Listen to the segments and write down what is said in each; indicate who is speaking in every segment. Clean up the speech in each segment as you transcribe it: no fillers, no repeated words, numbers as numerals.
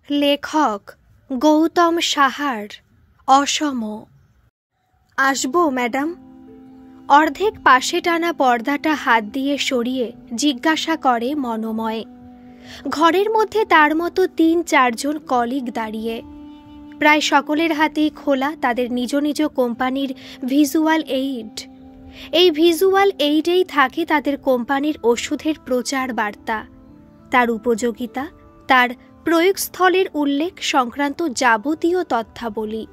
Speaker 1: লেখক গৌতম সাহার অসম। আসবো ম্যাডাম? অর্ধেক পাশে টানা পর্দাটা হাত দিয়ে সরিয়ে জিজ্ঞাসা করে মনোময়। ঘরের মধ্যে তার মতো ৩-৪ জন কলিগ দাঁড়িয়ে। প্রায় সকলের হাতেই খোলা তাদের নিজ নিজ কোম্পানির ভিজুয়াল এইড। এই ভিজুয়াল এইডেই থাকে তাদের কোম্পানির ওষুধের প্রচার বার্তা, তার উপযোগিতা, তার প্রয়োগস্থলের উল্লেখ সংক্রান্ত যাবতীয় তথ্যাবলী।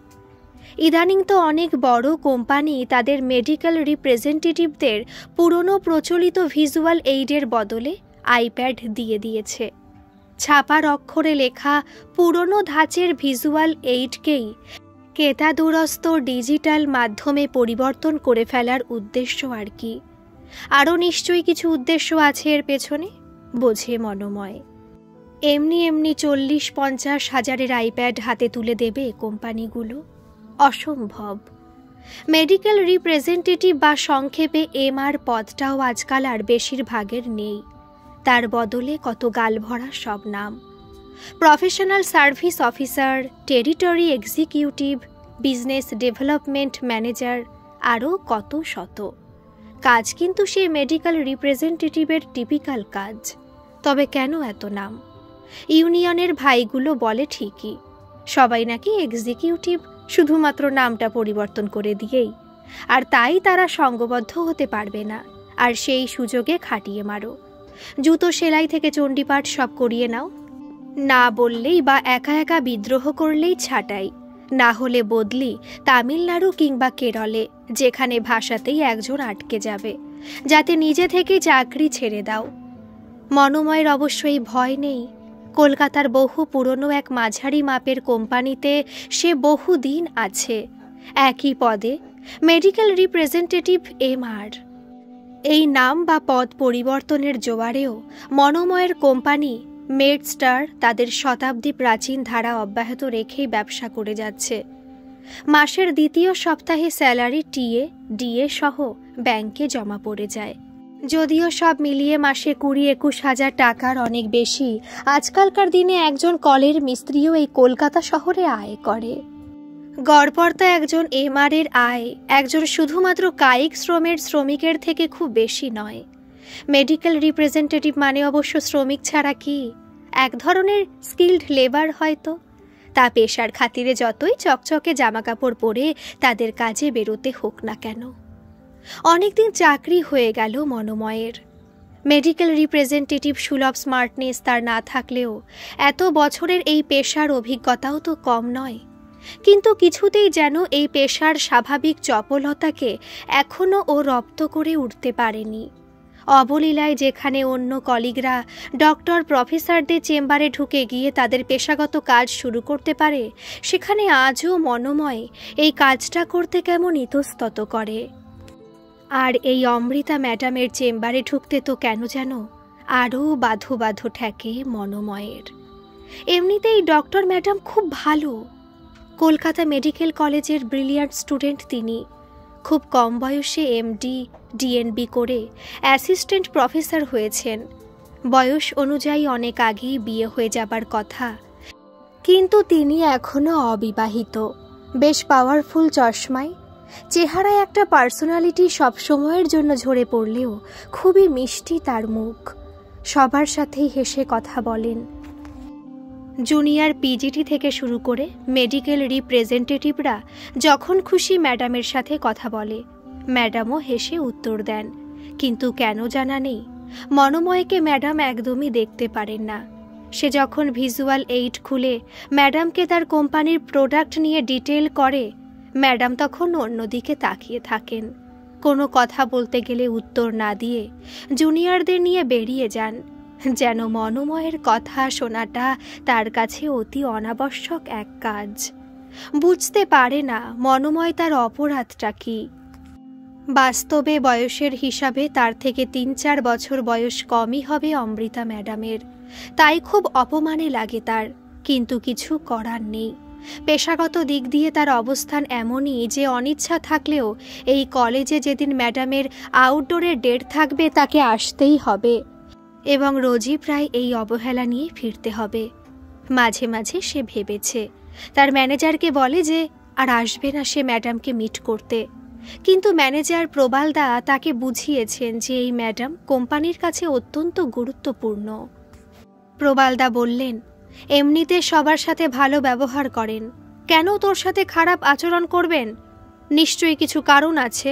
Speaker 1: ইদানিং তো অনেক বড় কোম্পানি তাদের মেডিকেল রিপ্রেজেন্টেটিভদের পুরনো প্রচলিত ভিজুয়াল এইডের বদলে আইপ্যাড দিয়ে দিয়েছে। ছাপার অক্ষরে লেখা পুরনো ধাঁচের ভিজুয়াল এইডকেই কেতাদুরস্ত ডিজিটাল মাধ্যমে পরিবর্তন করে ফেলার উদ্দেশ্য আর কি। আরও নিশ্চয়ই কিছু উদ্দেশ্য আছে এর পেছনে, বোঝে মনোময়। এমনি এমনি 40-50 হাজারের আইপ্যাড হাতে তুলে দেবে কোম্পানিগুলো? অসম্ভব। মেডিকেল রিপ্রেজেন্টেটিভ বা সংক্ষেপে এমআর পদটাও আজকাল আর বেশিরভাগের নেই। তার বদলে কত গালভরা সব নাম: professional service officer, territory executive, business development manager, আরও কত শত। কাজ কিন্তু সে মেডিকেল রিপ্রেজেন্টেটিভের টিপিক্যাল কাজ। তবে কেন এত নাম? ইউনিয়নের ভাইগুলো বলে ঠিকই, সবাই নাকি এক্সিকিউটিভ, শুধুমাত্র নামটা পরিবর্তন করে দিয়েই। আর তাই তারা সঙ্গবদ্ধ হতে পারবে না, আর সেই সুযোগে খাটিয়ে মারো। জুতো সেলাই থেকে চণ্ডীপাঠ সব করিয়ে নাও। না বললেই বা একা একা বিদ্রোহ করলেই ছাঁটাই, না হলে বদলি তামিলনাড়ু কিংবা কেরলে, যেখানে ভাষাতেই একজন আটকে যাবে, যাতে নিজে থেকে চাকরি ছেড়ে দাও। মনোময়ের অবশ্যই ভয় নেই। কলকাতার বহু পুরনো এক মাঝারি মাপের কোম্পানিতে সে বহুদিন আছে, একই পদে, মেডিকেল রিপ্রেজেন্টেটিভ এমআর। এই নাম বা পদ পরিবর্তনের জোয়ারেও মনোময়ের কোম্পানি মেডস্টার তাদের শতাব্দী প্রাচীন ধারা অব্যাহত রেখেই ব্যবসা করে যাচ্ছে। মাসের দ্বিতীয় সপ্তাহে স্যালারি টিএ ডিএ সহ ব্যাংকে জমা পড়ে যায়। যদিও সব মিলিয়ে মাসে 20-21 হাজার টাকার অনেক বেশি আজকালকার দিনে একজন কলের মিস্ত্রিও এই কলকাতা শহরে আয় করে। গড়পড়তা একজন এমআর এর আয় একজন শুধুমাত্র কায়িক শ্রমের শ্রমিকের থেকে খুব বেশি নয়। মেডিকেল রিপ্রেজেন্টেটিভ মানে অবশ্য শ্রমিক ছাড়া কি, এক ধরনের স্কিল্ড লেবার হয়তো। তা পেশার খাতিরে যতই চকচকে জামাকাপড় পরে তাদের কাজে বেরোতে হোক না কেন। অনেকদিন চাকরি হয়ে গেল মনোময়ের। মেডিকেল রিপ্রেজেন্টেটিভ সুলভ স্মার্টনেস তার না থাকলেও এত বছরের এই পেশার অভিজ্ঞতাও তো কম নয়। কিন্তু কিছুতেই যেন এই পেশার স্বাভাবিক চপলতাকে এখনও ও রপ্ত করে উঠতে পারেনি। অবলীলায় যেখানে অন্য কলিগরা ডক্টর প্রফেসরদের চেম্বারে ঢুকে গিয়ে তাদের পেশাগত কাজ শুরু করতে পারে, সেখানে আজও মনোময় এই কাজটা করতে কেমন ইতস্তত করে। আর এই অমৃতা ম্যাডামের চেম্বারে ঢুকতে তো কেন যেন আরও বাধো বাধো ঠেকে মনোময়ের। এমনিতেই ডক্টর ম্যাডাম খুব ভালো। কলকাতা মেডিকেল কলেজের ব্রিলিয়ান্ট স্টুডেন্ট তিনি। খুব কম বয়সে এমডি ডিএনবি করে অ্যাসিস্ট্যান্ট প্রফেসর হয়েছেন। বয়স অনুযায়ী অনেক আগেই বিয়ে হয়ে যাবার কথা, কিন্তু তিনি এখনও অবিবাহিত। বেশ পাওয়ারফুল চশমায়, চেহারায় একটা পার্সোনালিটি সবসময়ের জন্য ঝরে পড়লেও খুবই মিষ্টি তার মুখ। সবার সাথেই হেসে কথা বলেন। জুনিয়র পিজিটি থেকে শুরু করে মেডিকেল রিপ্রেজেন্টেটিভরা যখন খুশি ম্যাডামের সাথে কথা বলে, ম্যাডামও হেসে উত্তর দেন। কিন্তু কেন জানা নেই, মনোময়কে ম্যাডাম একদমই দেখতে পারেন না। সে যখন ভিজুয়াল এইড খুলে ম্যাডামকে তার কোম্পানির প্রোডাক্ট নিয়ে ডিটেল করে, ম্যাডাম তখন অন্যদিকে তাকিয়ে থাকেন। কোনো কথা বলতে গেলে উত্তর না দিয়ে জুনিয়রদের নিয়ে বেরিয়ে যান, যেন মনোময়ের কথা শোনাটা তার কাছে অতি অনাবশ্যক এক কাজ। বুঝতে পারে না মনোময় তার অপরাধটা কি। বাস্তবে বয়সের হিসাবে তার থেকে 3-4 বছর বয়স কমই হবে অমৃতা ম্যাডামের। তাই খুব অপমানে লাগে তার, কিন্তু কিছু করার নেই। পেশাগত দিক দিয়ে তার অবস্থান এমনই যে অনিচ্ছা থাকলেও এই কলেজে যেদিন ম্যাডামের আউটডোরের ডেট থাকবে তাকে আসতেই হবে, এবং রোজই প্রায় এই অবহেলা নিয়ে ফিরতে হবে। মাঝে মাঝে সে ভেবেছে, তার ম্যানেজারকে বলে যে আর আসবে না সে ম্যাডামকে মিট করতে, কিন্তু ম্যানেজার প্রবালদা তাকে বুঝিয়েছেন যে এই ম্যাডাম কোম্পানির কাছে অত্যন্ত গুরুত্বপূর্ণ। প্রবালদা বললেন, এমনিতে সবার সাথে ভালো ব্যবহার করেন, কেন তোর সাথে খারাপ আচরণ করবেন? নিশ্চয়ই কিছু কারণ আছে।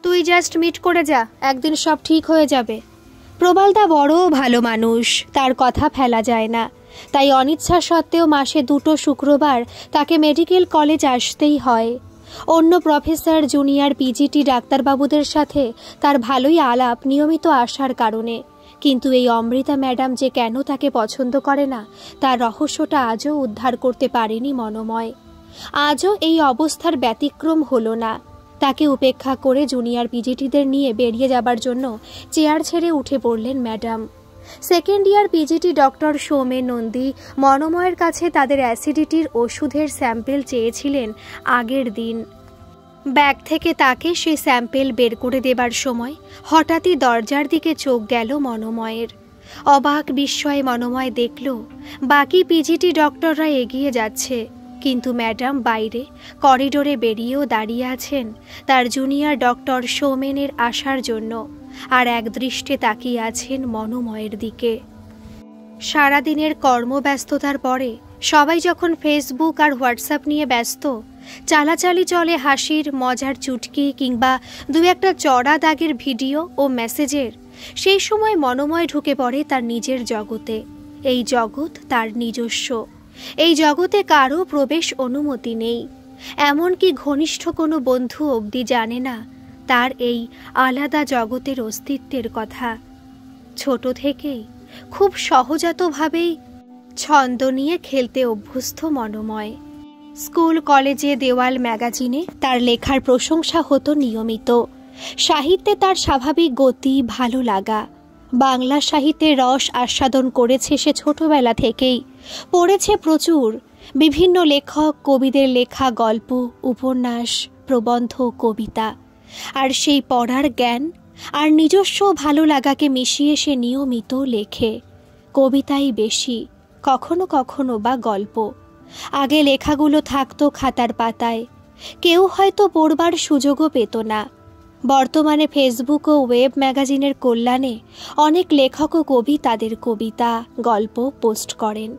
Speaker 1: তুই জাস্ট মিট করে যা, একদিন সব ঠিক হয়ে যাবে। প্রবালদা বড় ভালো মানুষ, তার কথা ফেলা যায় না। তাই অনিচ্ছা সত্ত্বেও মাসে 2 শুক্রবার তাকে মেডিকেল কলেজ আসতেই হয়। অন্য প্রফেসর, জুনিয়র, পিজিটি ডাক্তারবাবুদের সাথে তার ভালোই আলাপ নিয়মিত আসার কারণে। কিন্তু এই অমৃতা ম্যাডাম যে কেন তাকে পছন্দ করে না, তার রহস্যটা আজও উদ্ধার করতে পারেনি মনোময়। আজও এই অবস্থার ব্যতিক্রম হলো না। তাকে উপেক্ষা করে জুনিয়র পিজিটিদের নিয়ে বেরিয়ে যাবার জন্য চেয়ার ছেড়ে উঠে পড়লেন madam. Second year PGT doctor Soumen Nandi মনোময়ের কাছে তাদের অ্যাসিডিটির ওষুধের স্যাম্পেল চেয়েছিলেন আগের দিন। ব্যাগ থেকে তাকে সেই স্যাম্পেল বের করে দেবার সময় হঠাৎই দরজার দিকে চোখ গেল মনোময়ের। অবাক বিস্ময়ে মনোময় দেখল বাকি পিজিটি ডক্টররা এগিয়ে যাচ্ছে, কিন্তু ম্যাডাম বাইরে করিডোরে বেরিয়েও দাঁড়িয়ে আছেন তার জুনিয়র ডক্টর সৌমেনের আসার জন্য, আর একদৃষ্টে তাকিয়ে আছেন মনোময়ের দিকে। সারাদিনের কর্মব্যস্ততার পরে সবাই যখন ফেসবুক আর হোয়াটসঅ্যাপ নিয়ে ব্যস্ত, চালাচালি চলে হাসির, মজার চুটকি কিংবা 2-1 চড়া দাগের ভিডিও ও মেসেজের, সেই সময় মনোময় ঢুকে পড়ে তার নিজের জগতে। এই জগৎ তার নিজস্ব, এই জগতে কারও প্রবেশ অনুমতি নেই। এমনকি ঘনিষ্ঠ কোনো বন্ধু অবধি জানে না তার এই আলাদা জগতের অস্তিত্বের কথা। ছোট থেকেই খুব সহজাতভাবেই ছন্দ নিয়ে খেলতে অভ্যস্ত মনোময়। স্কুল কলেজে দেওয়াল ম্যাগাজিনে তার লেখার প্রশংসা হতো নিয়মিত। সাহিত্যে তার স্বাভাবিক গতি, ভালো লাগা। বাংলা সাহিত্যের রস আস্বাদন করেছে সে ছোটবেলা থেকেই। পড়েছে প্রচুর বিভিন্ন লেখক কবিদের লেখা গল্প, উপন্যাস, প্রবন্ধ, কবিতা। আর সেই পড়ার জ্ঞান আর নিজস্ব ভালো লাগাকে মিশিয়ে সে নিয়মিত লেখে। কবিতাই বেশি, কখনো কখনো বা গল্প। আগে লেখাগুলো থাকতো খাতার পাতায়, কেউ হয়তো পড়বার সুযোগও পেত না। বর্তমানে ফেসবুক ও ওয়েব ম্যাগাজিনের কল্যাণে অনেক লেখক ও কবি তাদের কবিতা, গল্প পোস্ট করেন।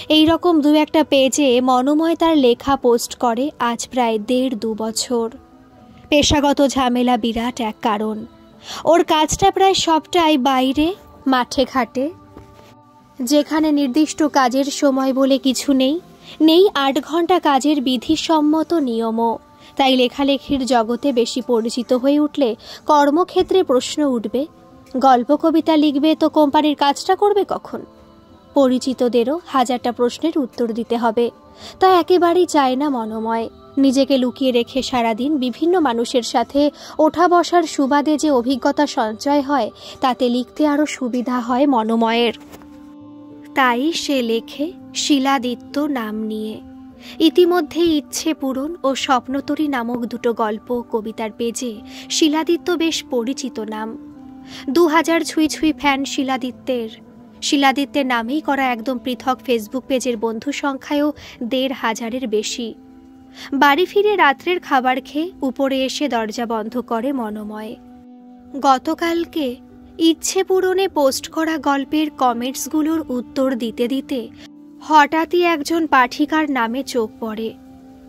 Speaker 1: এই রকম 2-1 পেজে মনোময় তার লেখা পোস্ট করে আজ প্রায় 1.5-2 বছর। পেশাগত ঝামেলা বিরাট এক কারণ। ওর কাজটা প্রায় সবটাই বাইরে, মাঠে ঘাটে, যেখানে নির্দিষ্ট কাজের সময় বলে কিছু নেই, 8 ঘন্টা কাজের বিধিসম্মত নিয়মও। তাই লেখালেখির জগতে বেশি পরিচিত হয়ে উঠলে কর্মক্ষেত্রে প্রশ্ন উঠবে, গল্প কবিতা লিখবে তো কোম্পানির কাজটা করবে কখন? পরিচিতদেরও 1000টা প্রশ্নের উত্তর দিতে হবে। তা একেবারেই চায় না মনোময়। নিজেকে লুকিয়ে রেখে সারাদিন বিভিন্ন মানুষের সাথে ওঠা বসার সুবাদে যে অভিজ্ঞতা সঞ্চয় হয়, তাতে লিখতে আরও সুবিধা হয় মনোময়ের। তাই সে লেখে শিলাদিত্য নাম নিয়ে। ইতিমধ্যে ইচ্ছে পূরণ ও স্বপ্নতরী নামক 2 গল্প কবিতার পেজে শিলাদিত্য বেশ পরিচিত নাম। 2000 ছুঁই ফ্যান শিলাদিত্যের। শিলাদিত্যের নামেই করা একদম পৃথক ফেসবুক পেজের বন্ধু সংখ্যায়ও 1500-এর বেশি। বাড়ি ফিরে রাত্রের খাবার খেয়ে উপরে এসে দরজা বন্ধ করে মনোময়। গতকালকে ইচ্ছে পূরণে পোস্ট করা গল্পের কমেন্টসগুলোর উত্তর দিতে দিতে হঠাৎই একজন পাঠিকার নামে চোখ পড়ে।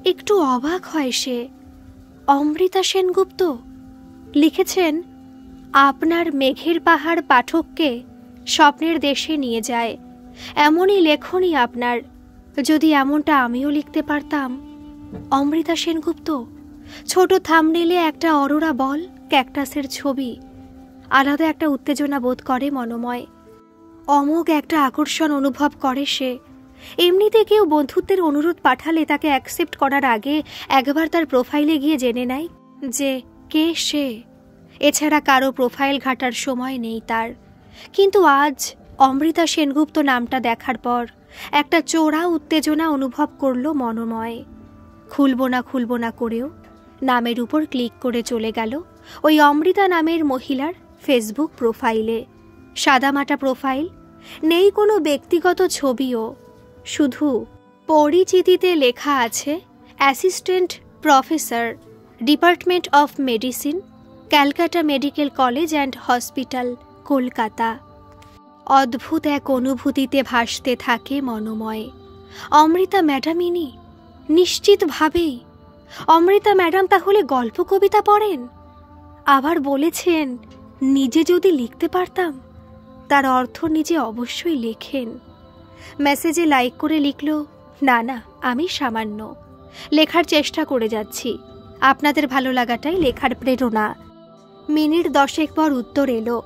Speaker 1: একটু অবাক হয় সে। অমৃতা সেনগুপ্ত লিখেছেন, আপনার মেঘের পাহাড় পাঠককে স্বপ্নের দেশে নিয়ে যায়। এমনই লেখনী আপনার। যদি এমনটা আমিও লিখতে পারতাম। অমৃতা সেনগুপ্ত। ছোট থাম্বনেইলে একটা অরোরা বল, ক্যাকটাসের ছবি। আলাদা একটা উত্তেজনা বোধ করে মনোময়। অমোঘ একটা আকর্ষণ অনুভব করে সে। এমনিতে কেউ বন্ধুত্বের অনুরোধ পাঠালে তাকে অ্যাকসেপ্ট করার আগে একবার তার প্রোফাইলে গিয়ে জেনে নেয় যে কে সে। এছাড়া কারো প্রোফাইল ঘাটার সময় নেই তার। কিন্তু আজ অমৃতা সেনগুপ্ত নামটা দেখার পর একটা চোরা উত্তেজনা অনুভব করল মনোময়। খুলব না করেও নামের উপর ক্লিক করে চলে গেল ওই অমৃতা নামের মহিলার ফেসবুক প্রোফাইলে। সাদামাটা প্রোফাইল, নেই কোনো ব্যক্তিগত ছবিও। শুধু পরিচিতিতে লেখা আছে assistant professor, department of medicine, Calcutta medical college and hospital, Kolkata. অদ্ভুত এক অনুভূতিতে ভাসতে থাকে মনোময়। অমৃতা ম্যাডাম ইনি, নিশ্চিতভাবেই। অমৃতা ম্যাডাম তাহলে গল্প কবিতা পড়েন? আবার বলেছেন নিজে যদি লিখতে পারতাম। তার অর্থ নিজে অবশ্যই লেখেন। মেসেজে লাইক করে লিখল, না না, আমি সামান্য লেখার চেষ্টা করে যাচ্ছি, আপনাদের ভালো লাগাটাই লেখার প্রেরণা। মিনিট 10 পর উত্তর এলো,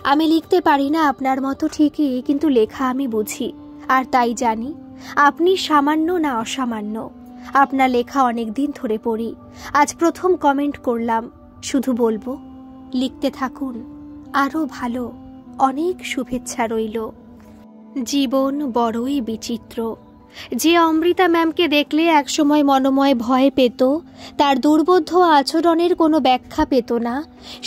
Speaker 1: আমি লিখতে পারি না আপনার মতো ঠিকই, কিন্তু লেখা আমি বুঝি, আর তাই জানি আপনি সামান্য না অসামান্য। আপনার লেখা অনেক দিন ধরে পড়ি, আজ প্রথম কমেন্ট করলাম। শুধু বলবো, লিখতে থাকুন, আরও ভালো। অনেক শুভেচ্ছা রইল। জীবন বড়ই বিচিত্র। যে অমৃতা ম্যামকে দেখলে একসময় মনোময় ভয় পেত, তার দুর্বোধ্য আচরণের কোনো ব্যাখ্যা পেত না,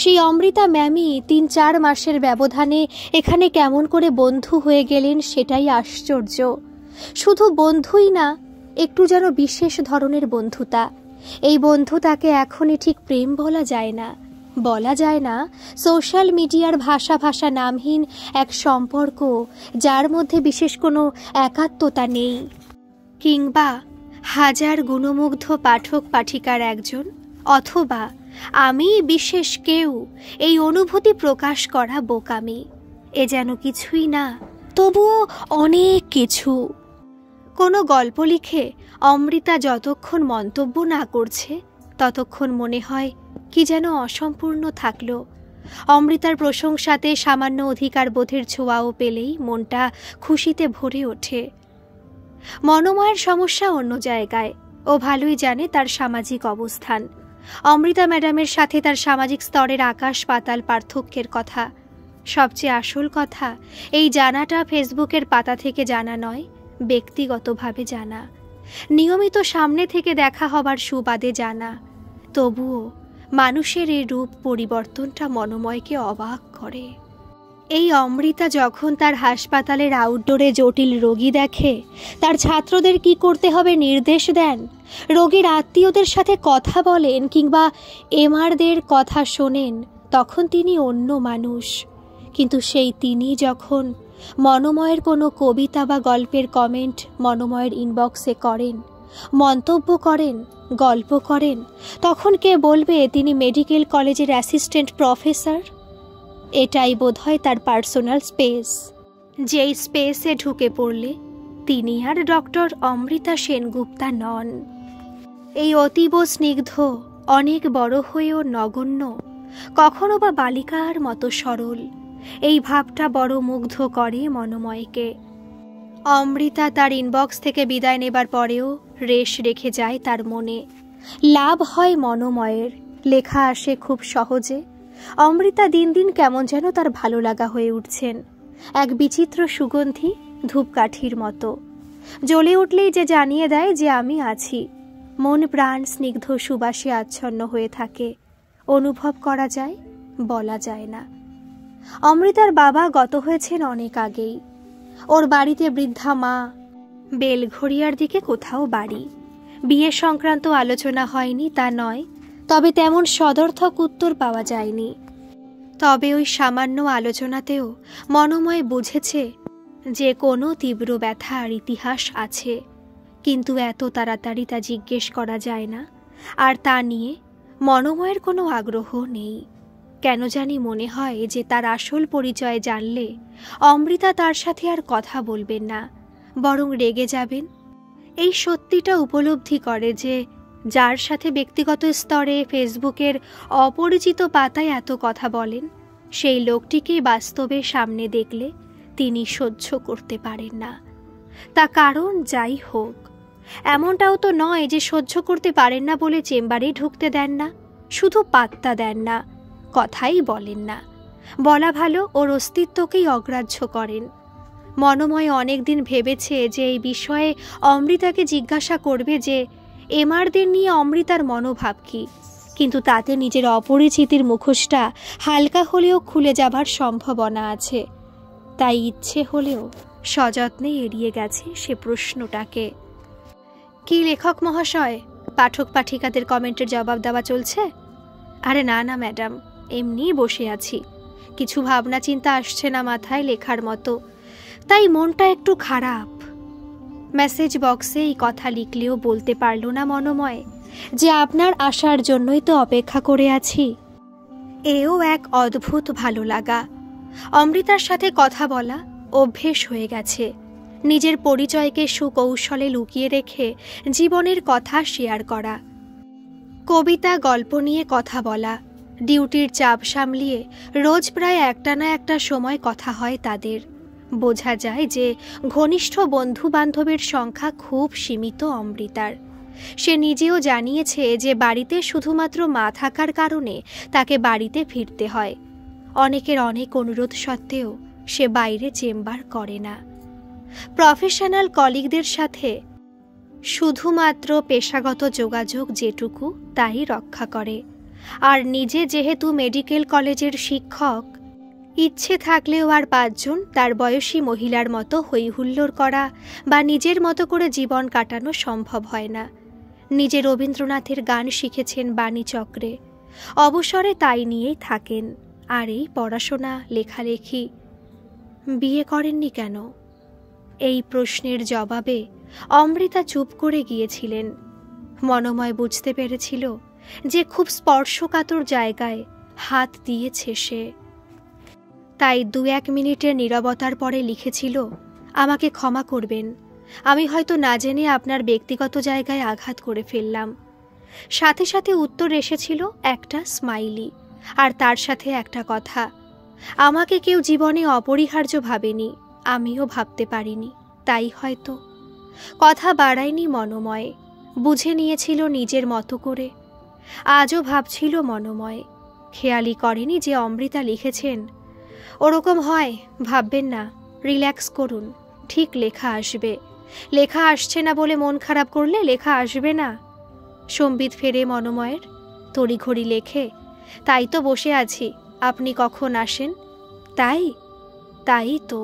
Speaker 1: সেই অমৃতা ম্যামই 3-4 মাসের ব্যবধানে এখানে কেমন করে বন্ধু হয়ে গেলেন, সেটাই আশ্চর্য। শুধু বন্ধুই না, একটু যেন বিশেষ ধরনের বন্ধুতা। এই বন্ধুতাকে এখনই ঠিক প্রেম বলা যায় না, বলা যায় না। সোশ্যাল মিডিয়ার ভাষা নামহীন এক সম্পর্ক, যার মধ্যে বিশেষ কোনো একাত্মতা নেই, কিংবা হাজার গুণমুগ্ধ পাঠক পাঠিকার একজন, অথবা আমি বিশেষ কেউ, এই অনুভূতি প্রকাশ করা বোকামি। এ যেন কিছুই না, তবুও অনেক কিছু। কোনো গল্প লিখে অমৃতা যতক্ষণ মন্তব্য না করছে, ততক্ষণ মনে হয় কি যেন অসম্পূর্ণ থাকলো। অমৃতার প্রশংসাতে সামান্য অধিকার বোধের ছোঁয়াও পেলেই মনটা খুশিতে ভরে ওঠে। মনোময়ের সমস্যা অন্য জায়গায়। ও ভালোই জানে তার সামাজিক অবস্থান। অমৃতা ম্যাডামের সাথে তার সামাজিক স্তরের আকাশ পাতাল পার্থক্যের কথা। সবচেয়ে আসল কথা, এই জানাটা ফেসবুকের পাতা থেকে জানা নয়, ব্যক্তিগতভাবে জানা, নিয়মিত সামনে থেকে দেখা হবার সুবাদে জানা। তবুও মানুষের এই রূপ পরিবর্তনটা মনোময়কে অবাক করে। এই অমৃতা যখন তার হাসপাতালের আউটডোরে জটিল রোগী দেখে, তার ছাত্রদের কি করতে হবে নির্দেশ দেন, রোগীর আত্মীয়দের সাথে কথা বলেন, কিংবা এমআরদের কথা শোনেন, তখন তিনি অন্য মানুষ। কিন্তু সেই তিনি যখন মনোময়ের কোনো কবিতা বা গল্পের কমেন্ট মনোময়ের ইনবক্সে করেন, মন্তব্য করেন, গল্প করেন, তখন কে বলবে তিনি মেডিকেল কলেজের অ্যাসিস্ট্যান্ট প্রফেসর? এটাই বোধহয় তার পার্সোনাল স্পেস, যেই স্পেসে ঢুকে পড়লে তিনি আর ডক্টর অমৃতা সেনগুপ্তা নন। এই অতীব স্নিগ্ধ, অনেক বড় হয়েও নগণ্য, কখনো বা বালিকার মতো সরল, এই ভাবটা বড় মুগ্ধ করে মনোময়কে। অমৃতা তার ইনবক্স থেকে বিদায় নেবার পরেও রেশ রেখে যায় তার মনে। লাভ হয় মনোময়ের, লেখা আসে খুব সহজে। অমৃতা দিন দিন কেমন যেন তার ভালো লাগা হয়ে উঠছেন, এক বিচিত্র সুগন্ধি ধূপকাঠির মতো। জ্বলে উঠলেই যে জানিয়ে দেয় যে আমি আছি। মন প্রাণ স্নিগ্ধ সুবাসে আচ্ছন্ন হয়ে থাকে। অনুভব করা যায়, বলা যায় না। অমৃতার বাবা গত হয়েছেন অনেক আগেই। ওর বাড়িতে বৃদ্ধা মা, বেলঘড়িয়ার দিকে কোথাও বাড়ি। বিয়ে সংক্রান্ত আলোচনা হয়নি তা নয়, তবে তেমন সদর্থক উত্তর পাওয়া যায়নি। তবে ওই সামান্য আলোচনাতেও মনোময় বুঝেছে যে কোনো তীব্র ব্যথার ইতিহাস আছে, কিন্তু এত তাড়াতাড়ি তা জিজ্ঞেস করা যায় না। আর তা নিয়ে মনোময়ের কোনো আগ্রহ নেই। কেন জানি মনে হয় যে তার আসল পরিচয় জানলে অমৃতা তার সাথে আর কথা বলবেন না, বরং রেগে যাবেন। এই সত্যিটা উপলব্ধি করে যে যার সাথে ব্যক্তিগত স্তরে ফেসবুকের অপরিচিত পাতায় এত কথা বলেন, সেই লোকটিকে বাস্তবে সামনে দেখলে তিনি সহ্য করতে পারেন না। তা কারণ যাই হোক, এমনটাও তো নয় যে সহ্য করতে পারেন না বলে চেম্বারে ঢুকতে দেন না, শুধু পাত্তা দেন না, কথাই বলেন না। বলা ভালো, ওর অস্তিত্বকেই অগ্রাহ্য করেন। মনোময় অনেকদিন ভেবেছে যে এই বিষয়ে অমৃতাকে জিজ্ঞাসা করবে যে এমআরদের নিয়ে অমৃতার মনোভাব কি, কিন্তু তাতে নিজের অপরিচিতির মুখোশটা হালকা হলেও খুলে যাবার সম্ভাবনা আছে। তাই ইচ্ছে হলেও সযত্নে এড়িয়ে গেছে সে প্রশ্নটাকে। কি লেখক মহাশয়, পাঠক পাঠিকাদের কমেন্টের জবাব দেওয়া চলছে? আরে না না ম্যাডাম, এমনি বসে আছি, কিছু ভাবনা চিন্তা আসছে না মাথায় লেখার মতো, তাই মনটা একটু খারাপ। মেসেজ বক্সে এই কথা লিখলেও বলতে পারল না মনোময় যে আপনার আসার জন্যই তো অপেক্ষা করে আছি। এও এক অদ্ভুত ভালো লাগা। অমৃতার সাথে কথা বলা অভ্যেস হয়ে গেছে। নিজের পরিচয়কে সুকৌশলে লুকিয়ে রেখে জীবনের কথা শেয়ার করা, কবিতা গল্প নিয়ে কথা বলা, ডিউটির চাপ সামলিয়ে রোজ প্রায় একটা না একটা সময় কথা হয় তাদের। বোঝা যায় যে ঘনিষ্ঠ বন্ধু বান্ধবের সংখ্যা খুব সীমিত অমৃতার। সে নিজেও জানিয়েছে যে বাড়িতে শুধুমাত্র মা থাকার কারণে তাকে বাড়িতে ফিরতে হয়। অনেকের অনেক অনুরোধ সত্ত্বেও সে বাইরে চেম্বার করে না। প্রফেশনাল কলিগদের সাথে শুধুমাত্র পেশাগত যোগাযোগ যেটুকু তাই রক্ষা করে। আর নিজে যেহেতু মেডিকেল কলেজের শিক্ষক, ইচ্ছে থাকলেও আর 5 জন তার বয়সী মহিলার মতো হইহুল্লোড় করা বা নিজের মতো করে জীবন কাটানো সম্ভব হয় না। নিজে রবীন্দ্রনাথের গান শিখেছেন বাণীচক্রে, অবসরে তাই নিয়েই থাকেন। আর এই পড়াশোনা, লেখালেখি। বিয়ে করেননি কেন? এই প্রশ্নের জবাবে অমৃতা চুপ করে গিয়েছিলেন। মনোময় বুঝতে পেরেছিল যে খুব স্পর্শকাতর জায়গায় হাত দিয়েছে সে। তাই 2-1 মিনিটের নীরবতার পরে লিখেছিল, আমাকে ক্ষমা করবেন, আমি হয়তো না জেনে আপনার ব্যক্তিগত জায়গায় আঘাত করে ফেললাম। সাথে সাথে উত্তর এসেছিল একটা স্মাইলি, আর তার সাথে একটা কথা, আমাকে কেউ জীবনে অপরিহার্য ভাবেনি, আমিও ভাবতে পারিনি, তাই হয়তো। কথা বাড়ায়নি মনোময়, বুঝে নিয়েছিল নিজের মতো করে। আজও ভাবছিল মনোময়, খেয়ালই করেনি যে অমৃতা লিখেছেন, ওরকম হয় ভাববেন না, রিল্যাক্স করুন, ঠিক লেখা আসবে। লেখা আসছে না বলে মন খারাপ করলে লেখা আসবে না। সম্বিত ফেরে মনোময়ের, তড়িঘড়ি লেখে, তাই তো বসে আছি, আপনি কখন আসেন? তাই তো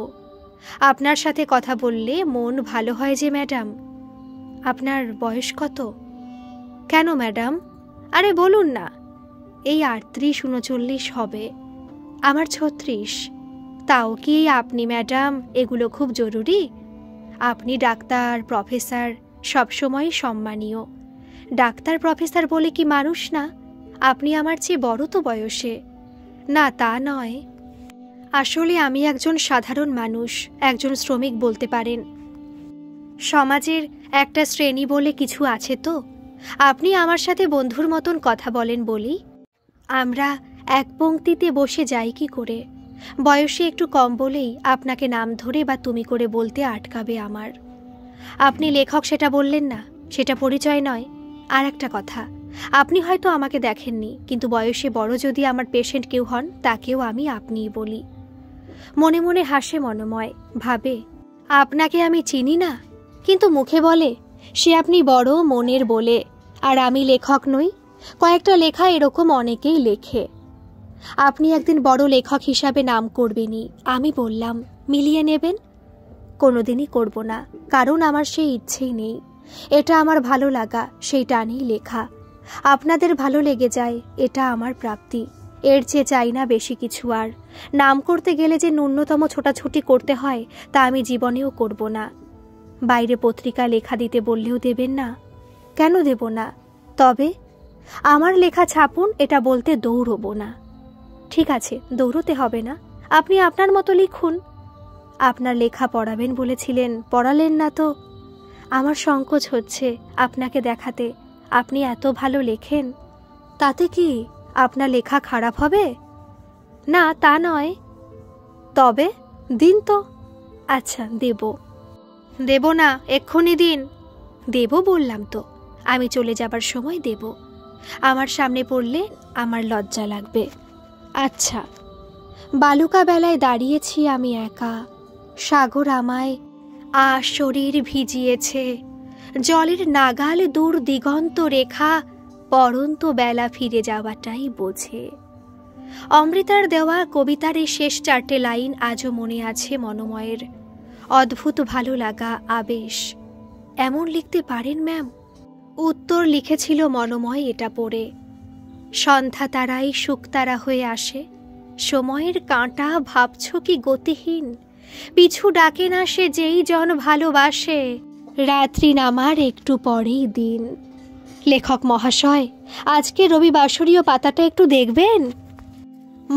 Speaker 1: আপনার সাথে কথা বললে মন ভালো হয় যে ম্যাডাম। আপনার বয়স কত? কেন ম্যাডাম? আরে বলুন না। এই 38-39 হবে। আমার 36। তাও কি আপনি ম্যাডাম, এগুলো খুব জরুরি? আপনি ডাক্তার, প্রফেসর, সবসময় সম্মানীয়। ডাক্তার প্রফেসর বলে কি মানুষ না? আপনি আমার চেয়ে বড় তো বয়সে। না তা নয়, আসলে আমি একজন সাধারণ মানুষ, একজন শ্রমিক বলতে পারেন। সমাজের একটা শ্রেণী বলে কিছু আছে তো। আপনি আমার সাথে বন্ধুর মতন কথা বলেন বলেই আমরা এক পংক্তিতে বসে যাই কি করে। বয়সে একটু কম বলেই আপনাকে নাম ধরে বা তুমি করে বলতে আটকাবে আমার। আপনি লেখক সেটা বললেন না, সেটা পরিচয় নয়। আর একটা কথা, আপনি হয়তো আমাকে দেখেননি, কিন্তু বয়সে বড় যদি আমার পেশেন্ট কেউ হন, তাকেও আমি আপনিই বলি। মনে মনে হাসে মনোময়, ভাবে আপনাকে আমি চিনি না, কিন্তু মুখে বলে সে আপনি বড় মনের বলে। আর আমি লেখক নই, কয়েকটা লেখা এরকম অনেকেই লেখে। আপনি একদিন বড় লেখক হিসাবে নাম করবেনই, আমি বললাম, মিলিয়ে নেবেন? কোনোদিনই করব না, কারণ আমার সেই ইচ্ছেই নেই। এটা আমার ভালো লাগা, সেই টানেই লেখা। আপনাদের ভালো লেগে যায়, এটা আমার প্রাপ্তি। এর চেয়ে চাই না বেশি কিছু। আর নাম করতে গেলে যে ন্যূনতম ছোটাছুটি করতে হয়, তা আমি জীবনেও করব না। বাইরে পত্রিকা লেখা দিতে বললেও দেবেন না? কেন দেব না? তবে আমার লেখা ছাপুন, এটা বলতে দৌড়ব না। ঠিক আছে, দৌড়তে হবে না, আপনি আপনার মতো লিখুন। আপনার লেখা পড়াবেন বলেছিলেন, পড়ালেন না তো। আমার সংকোচ হচ্ছে আপনাকে দেখাতে, আপনি এত ভালো লেখেন। তাতে কি আপনার লেখা খারাপ হবে? না তা নয়। তবে দিন তো। আচ্ছা দেব না, এক্ষুনি দিন। দেব বললাম তো, আমি চলে যাবার সময় দেব। আমার সামনে পড়লে আমার লজ্জা লাগবে। আচ্ছা। বালুকা বেলায় দাঁড়িয়েছি আমি একা, সাগর আমায় শরীর ভিজিয়েছে, জলের নাগাল দূর দিগন্ত রেখা, পরন্ত বেলা ফিরে যাওয়াটাই বোঝে। অমৃতার দেওয়া কবিতার এই শেষ 4টে লাইন আজও মনে আছে মনোময়ের। অদ্ভুত ভালো লাগা, আবেশ। এমন লিখতে পারেন ম্যাম? উত্তর লিখেছিল মনোময় এটা পড়ে। সন্ধ্যা তারাই শুকতারা হয়ে আসে, সময়ের কাঁটা ভাবছ কি গতিহীন, পিছু ডাকে না সে যেই জন ভালোবাসে, রাত্রি নামার একটু পরেই দিন। লেখক মহাশয়, আজকে রবিবাসরীয় পাতাটা একটু দেখবেন?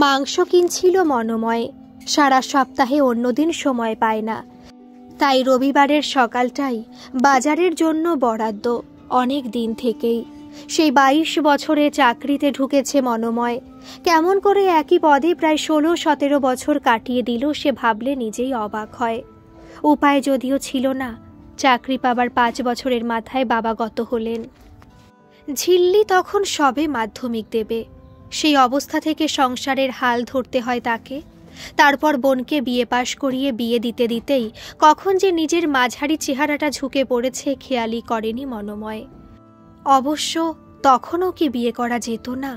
Speaker 1: মাংস কিনছিল মনোময়, সারা সপ্তাহে অন্যদিন সময় পায় না, তাই রবিবারের সকালটাই বাজারের জন্য বরাদ্দ অনেক দিন থেকেই। সেই 22 বছরে চাকরিতে ঢুকেছে মনোময়। কেমন করে একই পদে প্রায় 16-17 বছর কাটিয়ে দিল সে ভাবলে নিজেই অবাক হয়। উপায় যদিও ছিল না, চাকরি পাবার 5 বছরের মাথায় বাবা গত হলেন। ঝিল্লি তখন সবে মাধ্যমিক দেবে। সেই অবস্থা থেকে সংসারের হাল ধরতে হয় তাকে। তারপর বোনকে বিয়ে পাশ করিয়ে বিয়ে দিতে দিতেই কখন যে নিজের মাঝারি চেহারাটা ঝুঁকে পড়েছে খেয়ালই করেনি মনোময়। অবশ্য তখনও কি বিয়ে করা যেত না?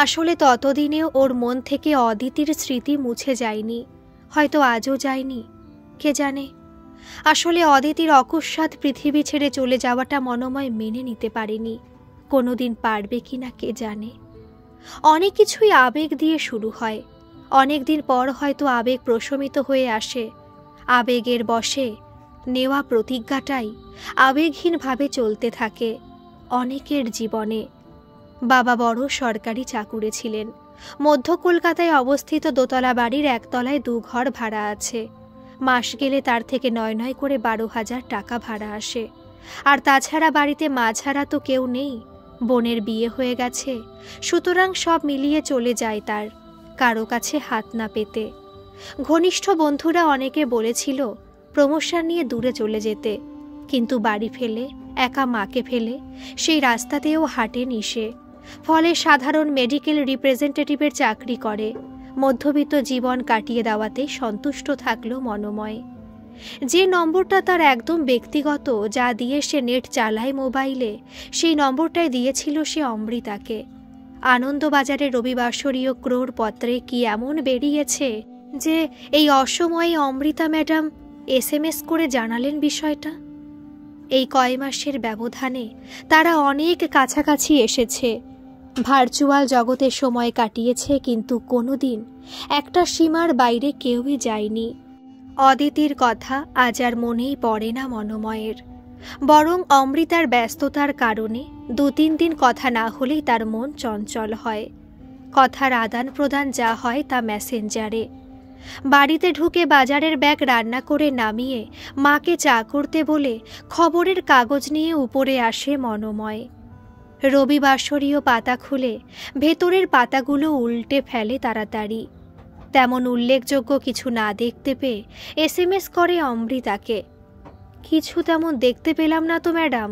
Speaker 1: আসলে ততদিনেও ওর মন থেকে অদিতির স্মৃতি মুছে যায়নি, হয়তো আজও যায়নি, কে জানে। আসলে অদিতির অকস্মাৎ পৃথিবী ছেড়ে চলে যাওয়াটা মনোময় মেনে নিতে পারেনি, কোনোদিন পারবে কিনা কে জানে। অনেক কিছুই আবেগ দিয়ে শুরু হয়, অনেক দিন পর হয়তো আবেগ প্রশমিত হয়ে আসে। আবেগের বশে নেওয়া প্রতিজ্ঞাটাই আবেগহীনভাবে চলতে থাকে অনেকের জীবনে। বাবা বড় সরকারি চাকুরে ছিলেন। মধ্য কলকাতায় অবস্থিত দোতলা বাড়ির একতলায় 2 ঘর ভাড়া আছে। মাস গেলে তার থেকে 9 করে 12,000 টাকা ভাড়া আসে। আর তাছাড়া বাড়িতে মা ছাড়া তো কেউ নেই, বোনের বিয়ে হয়ে গেছে, সুতরাং সব মিলিয়ে চলে যায় তার, কারো কাছে হাত না পেতে। ঘনিষ্ঠ বন্ধুরা অনেকে বলেছিল প্রমোশন নিয়ে দূরে চলে যেতে, কিন্তু বাড়ি ফেলে, একা মাকে ফেলে সেই রাস্তাতেও হাঁটেনি সে। ফলে সাধারণ মেডিকেল রিপ্রেজেন্টেটিভের চাকরি করে মধ্যবিত্ত জীবন কাটিয়ে দেওয়াতেই সন্তুষ্ট থাকল মনোময়। যে নম্বরটা তার একদম ব্যক্তিগত, যা দিয়ে সে নেট চালায় মোবাইলে, সেই নম্বরটাই দিয়েছিল সে অমৃতাকে। আনন্দবাজারে রবিবাসরীয় ক্রোড় পত্রে কি এমন বেরিয়েছে যে এই অসময়ে অমৃতা ম্যাডাম SMS করে জানালেন বিষয়টা। এই কয় মাসের ব্যবধানে তারা অনেক কাছাকাছি এসেছে, ভার্চুয়াল জগতে সময় কাটিয়েছে, কিন্তু কোনোদিন একটা সীমার বাইরে কেউই যায়নি। অদিতির কথা আজ আর মনেই পড়ে না মনোময়ের, বরং অমৃতার ব্যস্ততার কারণে 2-3 দিন কথা না হলেই তার মন চঞ্চল হয়। কথার আদান প্রদান যা হয় তা মেসেঞ্জারে। বাড়িতে ঢুকে বাজারের ব্যাগ রান্না করে নামিয়ে মাকে চা করতে বলে খবরের কাগজ নিয়ে উপরে আসে মনোময়। রবিবাসরীয় পাতা খুলে ভেতরের পাতাগুলো উল্টে ফেলে তাড়াতাড়ি। তেমন উল্লেখযোগ্য কিছু না দেখতে পেয়ে SMS করে অমৃতাকে, কিছু তেমন দেখতে পেলাম না তো ম্যাডাম।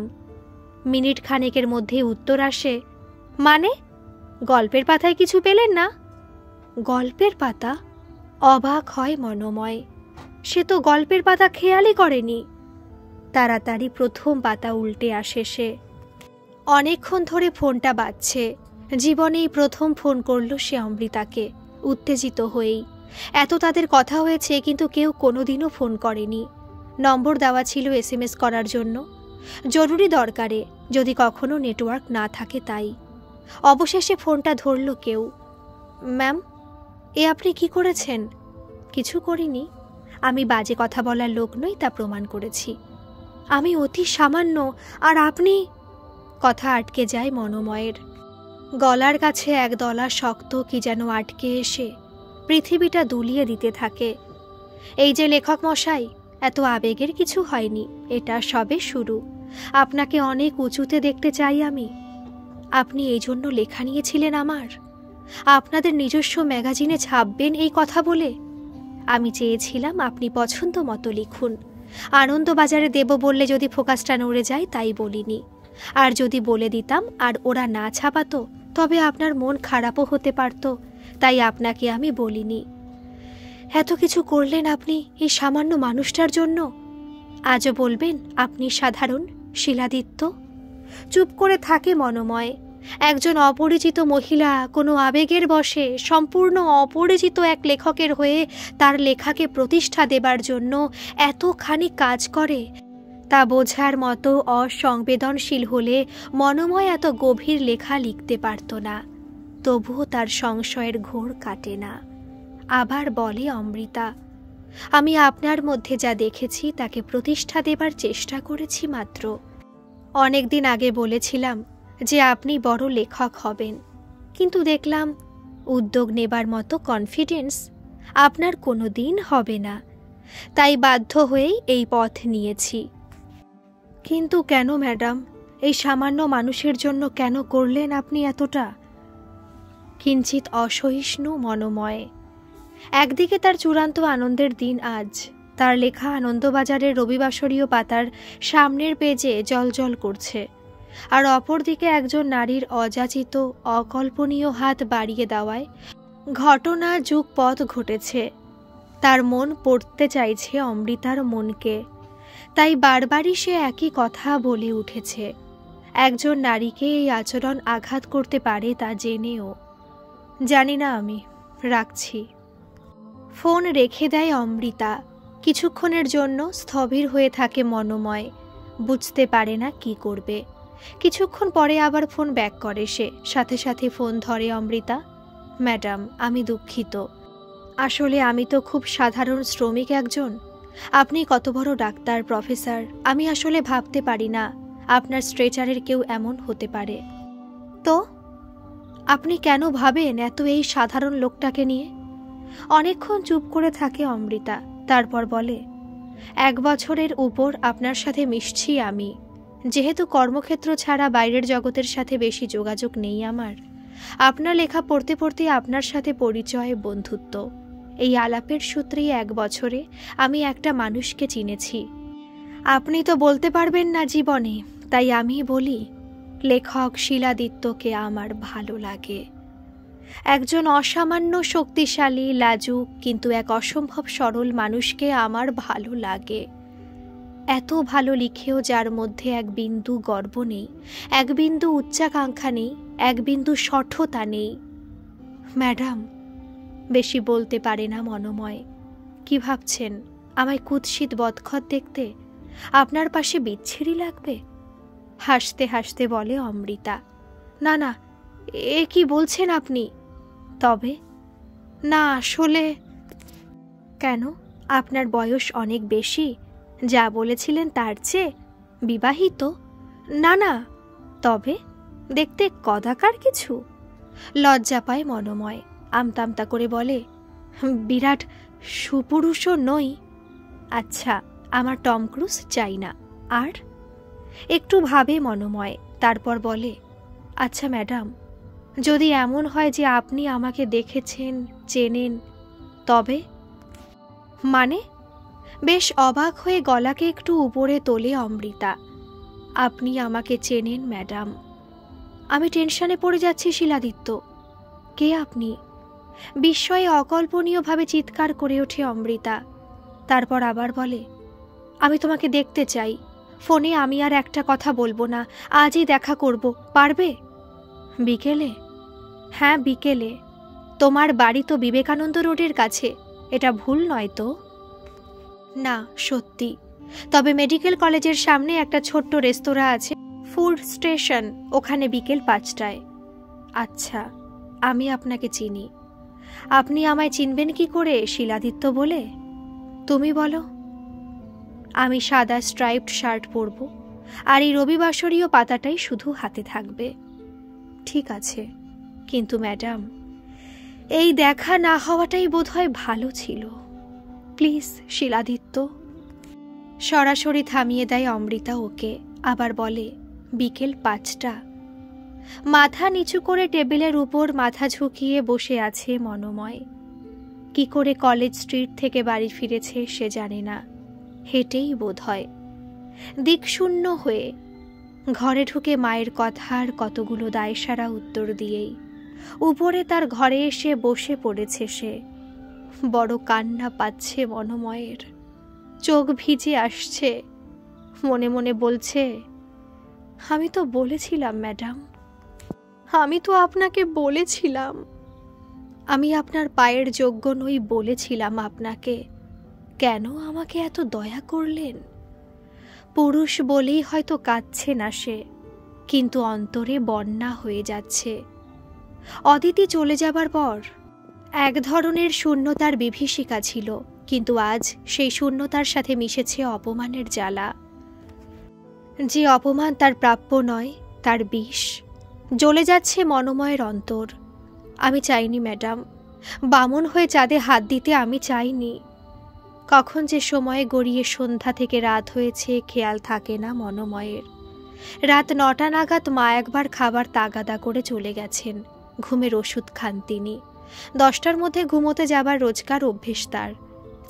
Speaker 1: মিনিট খানেকের মধ্যে উত্তর আসে, মানে গল্পের পাতায় কিছু পেলেন না? গল্পের পাতা? অবাক হয় মনোময়, সে তো গল্পের পাতা খেয়ালই করেনি। তাড়াতাড়ি প্রথম পাতা উল্টে আসে সে। অনেকক্ষণ ধরে ফোনটা বাজছে, জীবনেই প্রথম ফোন করল সে অমৃতাকে, উত্তেজিত হয়েই। এত তাদের কথা হয়েছে, কিন্তু কেউ কোনোদিনও ফোন করেনি। নম্বর দেওয়া ছিল SMS করার জন্য, জরুরি দরকারে, যদি কখনো নেটওয়ার্ক না থাকে তাই। অবশেষে ফোনটা ধরল কেউ। ম্যাম, এ আপনি কি করেছেন? কিছু করিনি, আমি বাজে কথা বলার লোক নই, তা প্রমাণ করেছি। আমি অতি সামান্য, আর আপনি... কথা আটকে যায় মনোময়ের। গলার কাছে একদলা শক্ত কি যেন আটকে এসে পৃথিবীটা দুলিয়ে দিতে থাকে। এই যে লেখক মশাই, এত আবেগের কিছু হয়নি, এটা সবে শুরু। আপনাকে অনেক উঁচুতে দেখতে চাই আমি। আপনি এই জন্য লেখা নিয়েছিলেন আমার, আপনাদের নিজস্ব ম্যাগাজিনে ছাপবেন এই কথা বলে। আমি চেয়েছিলাম আপনি পছন্দ মতো লিখুন। আনন্দবাজারে দেব বললে যদি ফোকাসটা নড়ে যায় তাই বলিনি। আর যদি বলে দিতাম আর ওরা না ছাপাতো, তবে আপনার মন খারাপও হতে পারত, তাই আপনাকে আমি বলিনি। এত কিছু করলেন আপনি এই সামান্য মানুষটার জন্য। আজও বলবেন আপনি সাধারণ শিলাদিত্য? চুপ করে থাকে মনোময়। একজন অপরিচিত মহিলা কোনো আবেগের বশে সম্পূর্ণ অপরিচিত এক লেখকের হয়ে তার লেখাকে প্রতিষ্ঠা দেবার জন্য এতখানি কাজ করে, তা বোঝার মতো অসংবেদনশীল হলে মনোময় এত গভীর লেখা লিখতে পারত না। তবুও তার সংশয়ের ঘোর কাটে না। আবার বলে অমৃতা, আমি আপনার মধ্যে যা দেখেছি তাকে প্রতিষ্ঠা দেবার চেষ্টা করেছি মাত্র। অনেকদিন আগে বলেছিলাম যে আপনি বড় লেখক হবেন, কিন্তু দেখলাম উদ্যোগ নেবার মতো কনফিডেন্স আপনার কোনো দিন হবে না। তাই বাধ্য হয়েই এই পথ নিয়েছি। কিন্তু কেন ম্যাডাম, এই সামান্য মানুষের জন্য কেন করলেন আপনি এতটা? কিঞ্চিত অসহিষ্ণু মনোময়। একদিকে তার চূড়ান্ত আনন্দের দিন আজ, তার লেখা আনন্দবাজারের রবিবাসরীয় পাতার সামনের পেজে জলজল করছে, আর অপরদিকে একজন নারীর অযাচিত অকল্পনীয় হাত বাড়িয়ে দেওয়ায় ঘটনা যুগপৎ ঘটেছে। তার মন পড়তে চাইছে অমৃতার মনকে, তাই বারবারই সে একই কথা বলে উঠেছে। একজন নারীকে এই আচরণ আঘাত করতে পারে তা জেনেও। জানি না আমি, রাখছি। ফোন রেখে দেয় অমৃতা। কিছুক্ষণের জন্য স্থবির হয়ে থাকে মনোময়, বুঝতে পারে না কি করবে। কিছুক্ষণ পরে আবার ফোন ব্যাক করে সে। সাথে সাথে ফোন ধরে অমৃতা। ম্যাডাম, আমি দুঃখিত। আসলে আমি তো খুব সাধারণ শ্রমিক একজন। আপনি কত বড় ডাক্তার, প্রফেসর, আমি আসলে ভাবতে পারি না আপনার স্ট্রেচারের কেউ এমন হতে পারে। তো আপনি কেন ভাবেন এত এই সাধারণ লোকটাকে নিয়ে? অনেকক্ষণ চুপ করে থাকে অমৃতা, তারপর বলে, 1 বছরের উপর আপনার সাথে মিশছি আমি। যেহেতু কর্মক্ষেত্র ছাড়া বাইরের জগতের সাথে বেশি যোগাযোগ নেই আমার, আপনার লেখা পড়তে পড়তে আপনার সাথে পরিচয়, বন্ধুত্ব, এই আলাপের সূত্রেই 1 বছরে আমি একটা মানুষকে চিনেছি। আপনি তো বলতে পারবেন না জীবনে, তাই আমি বলি, লেখক শিলাদিত্যকে আমার ভালো লাগে। একজন অসামান্য শক্তিশালী, লাজুক কিন্তু এক অসম্ভব সরল মানুষকে আমার ভালো লাগে। এত ভালো লিখেও যার মধ্যে এক বিন্দু গর্ব নেই, এক বিন্দু উচ্চাকাঙ্ক্ষা নেই, এক বিন্দু শঠতা নেই। ম্যাডাম, বেশি বলতে পারে না মনোময়। কি ভাবছেন, আমায় কুৎসিত বদখত দেখতে আপনার পাশে বিচ্ছিরি লাগবে? হাসতে হাসতে বলে অমৃতা। না না, এ কি বলছেন আপনি? তবে না, আসলে। কেন, আপনার বয়স অনেক বেশি, যা বলেছিলেন তার চেয়ে? বিবাহিত? না না, তবে দেখতে কদাকার কিছু। লজ্জা পায় মনোময়, আমতামতা করে বলে, বিরাট সুপুরুষও নই। আচ্ছা, আমার টম ক্রুজ চাই না। আর একটু ভাবে মনোময়, তারপর বলে, আচ্ছা ম্যাডাম, যদি এমন হয় যে আপনি আমাকে দেখেছেন, চেনেন, তবে? মানে? বেশ অবাক হয়ে গলাকে একটু উপরে তোলে অমৃতা। আপনি আমাকে চেনেন ম্যাডাম? আমি টেনশনে পড়ে যাচ্ছি শিলাদিত্য। কে আপনি? বিস্ময়ে অকল্পনীয়ভাবে চিৎকার করে ওঠে অমৃতা। তারপর আবার বলে, আমি তোমাকে দেখতে চাই। ফোনে আমি আর একটা কথা বলবো না, আজই দেখা করব, পারবে? বিকেলে? হ্যাঁ, বিকেলে। তোমার বাড়ি তো বিবেকানন্দ রোডের কাছে, এটা ভুল নয় তো? না, সত্যি। তবে মেডিকেল কলেজের সামনে একটা ছোট্ট রেস্তোরাঁ আছে, ফুড স্টেশন, ওখানে বিকেল 5টায়। আচ্ছা, আমি আপনাকে চিনি। আপনি আমায় চিনবেন কি করে শিলাদিত্য বলে? তুমি বলো। আমি সাদা স্ট্রাইপড শার্ট পরব, আর এই রবিবাসরীয় পাতাটাই শুধু হাতে থাকবে। ঠিক আছে, কিন্তু ম্যাডাম, এই দেখা না হওয়াটাই বোধহয় ভালো ছিল। প্লিজ শিলাদিত্য। সরাসরি থামিয়ে দেয় অমৃতা ওকে, আবার বলে, বিকেল 5টা। মাথা নিচু করে টেবিলের উপর মাথা ঝুঁকিয়ে বসে আছে মনোময়। কি করে কলেজ স্ট্রিট থেকে বাড়ি ফিরেছে সে জানে না, হেঁটেই বোধহয়। দিকশূন্য হয়ে ঘরে ঢুকে মায়ের কথার কতগুলো দায়সারা উত্তর দিয়েই উপরে তার ঘরে এসে বসে পড়েছে সে। বড় কান্না পাচ্ছে মনোময়ের, চোখ ভিজে আসছে। মনে মনে বলছে, আমি তো বলেছিলাম ম্যাডাম। আমি তো আপনাকে বলেছিলাম, আমি আপনার পায়ের যোগ্য নই বলেছিলাম আপনাকে। কেন আমাকে এত দয়া করলেন? পুরুষ বলেই হয়তো কাঁদছে না সে, কিন্তু অন্তরে বন্যা হয়ে যাচ্ছে। অদিতি চলে যাবার পর এক ধরনের শূন্যতার বিভীষিকা ছিল, কিন্তু আজ সেই শূন্যতার সাথে মিশেছে অপমানের জ্বালা। যে অপমান তার প্রাপ্য নয়, তার বিষ জ্বলে যাচ্ছে মনোময়ের অন্তর। আমি চাইনি ম্যাডাম, বামন হয়ে চাঁদে হাত দিতে আমি চাইনি। কখন যে সময়ে গড়িয়ে সন্ধ্যা থেকে রাত হয়েছে খেয়াল থাকে না মনোময়ের। রাত 9টা নাগাদ মা একবার খাবার তাগাদা করে চলে গেছেন। ঘুমের ওষুধ খান তিনি। 10টার মধ্যে ঘুমোতে যাবার রোজকার অভ্যেস তার।